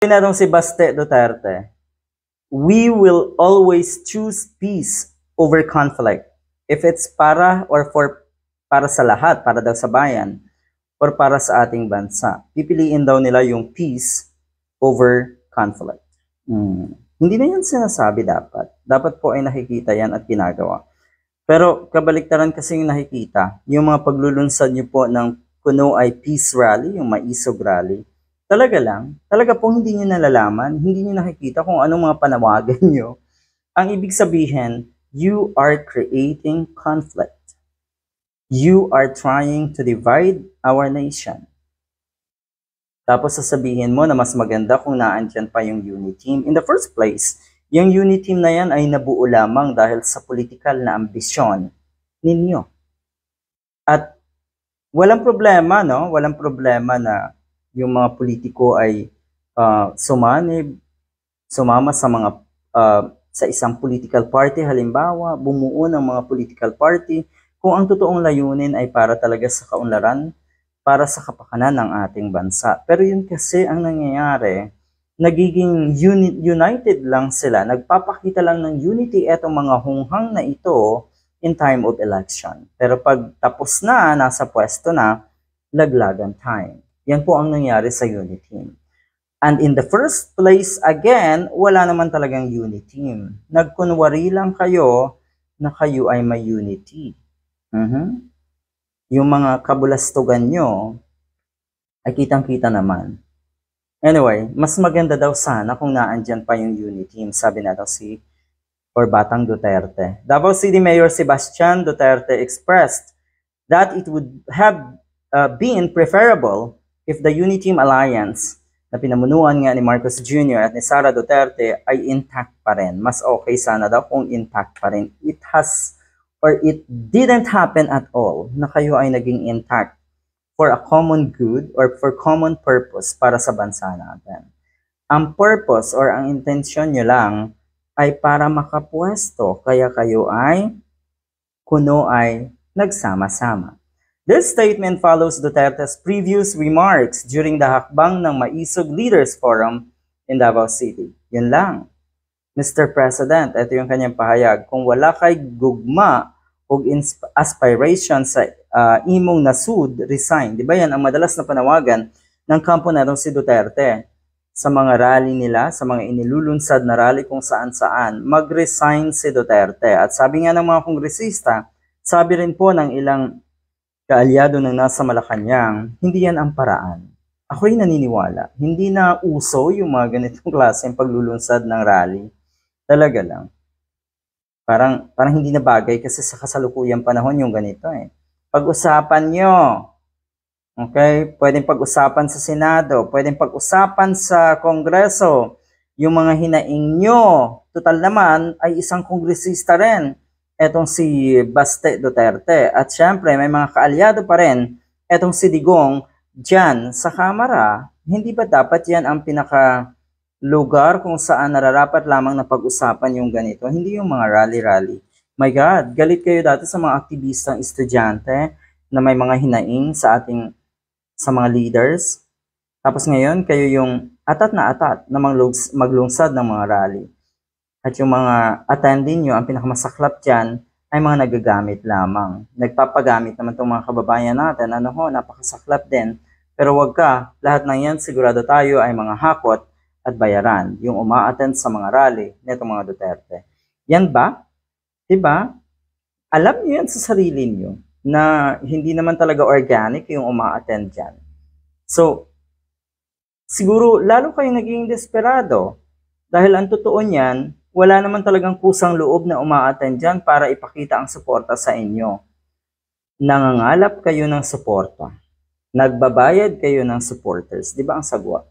Natong si Baste Duterte, we will always choose peace over conflict. If it's para para sa lahat, para daw sa bayan, or para sa ating bansa. Pipiliin daw nila yung peace over conflict. Hindi na yan sinasabi dapat. Dapat po ay nakikita yan at ginagawa. Pero kabaliktaran kasi yung nakikita, yung mga paglulunsad nyo po ng kuno ay peace rally, yung maisog rally, talaga pong hindi nyo nalalaman, hindi nyo nakikita kung anong mga panawagan nyo. Ang ibig sabihin, you are creating conflict. You are trying to divide our nation. Tapos sasabihin mo na mas maganda kung naandyan pa yung unity team. In the first place, yung unity team na yan ay nabuo lamang dahil sa political na ambisyon ninyo. At walang problema, no? Walang problema na yung mga politiko ay sumama sa mga sa isang political party, halimbawa, bumuo ng mga political party, kung ang totoong layunin ay para talaga sa kaunlaran, para sa kapakanan ng ating bansa. Pero yun kasi ang nangyayari, nagiging united lang sila, nagpapakita lang ng unity etong mga hunghang na ito in time of election. Pero pag tapos na, nasa pwesto na, laglagan time. Yan po ang nangyari sa unity team. And in the first place, again, wala naman talagang unity team. Nagkunwari lang kayo na kayo ay may unity. Yung mga kabulastugan nyo ay kitang-kita naman. Anyway, mas maganda daw sana kung naandyan pa yung unity team, sabi na daw Batang Duterte. Davao City Mayor Sebastian Duterte expressed that it would have been preferable if the unity team alliance na pinamunuan nga ni Marcos Jr. at ni Sara Duterte ay intact pa rin. Mas okay sana daw kung intact pa rin. It didn't happen at all na kayo ay naging intact for a common good or for common purpose para sa bansa natin. Ang purpose or ang intensyon nyo lang ay para makapwesto, kaya kayo ay kuno ay nagsama-sama. This statement follows Duterte's previous remarks during the hakbang ng Maisog Leaders Forum in Davao City. Yun lang. Mr. President, ito yung kanyang pahayag. Kung wala kay gugma o aspiration sa imong nasud, resign. Di ba yan ang madalas na panawagan ng kampo na si Duterte sa mga rally nila, sa mga inilulunsad na rally kung saan-saan. Mag-resign si Duterte. At sabi nga ng mga kongresista, sabi rin po ng ilang kaalyado ng nasa Malacanang, hindi yan ang paraan. Ako'y naniniwala, hindi na uso yung mga ganitong klaseng paglulunsad ng rally. Talaga lang. Parang hindi na bagay kasi sa kasalukuyang panahon yung ganito eh. Pag-usapan nyo. Okay? Pwedeng pag-usapan sa Senado, pwedeng pag-usapan sa Kongreso. Yung mga hinaing nyo, total naman ay isang kongresista rin. Etong si Baste Duterte. At syempre, may mga kaalyado pa rin. Etong si Digong, dyan sa Kamara. Hindi ba dapat yan ang pinaka-lugar kung saan nararapat lamang na pag-usapan yung ganito? Hindi yung mga rally-rally. My God, galit kayo dati sa mga aktivistang estudyante na may mga hinaing sa mga leaders. Tapos ngayon, kayo yung atat na maglungsad ng mga rally. At yung mga attendee nyo, ang pinakamasaklap dyan, ay mga nagagamit lamang. Nagpapagamit naman itong mga kababayan natin. Napakasaklap din. Pero wag ka, lahat ng yan, sigurado tayo ay mga hakot at bayaran. Yung uma-attend sa mga rally nitong mga Duterte. Yan ba? Diba? Alam nyo yan sa sarili nyo na hindi naman talaga organic yung uma-attend dyan. So, siguro lalo kayong naging desperado. Dahil ang totoo niyan, wala naman talagang kusang loob na uma-attend dyan para ipakita ang suporta sa inyo. Nangangalap kayo ng suporta. Nagbabayad kayo ng supporters. Di ba ang sagwa?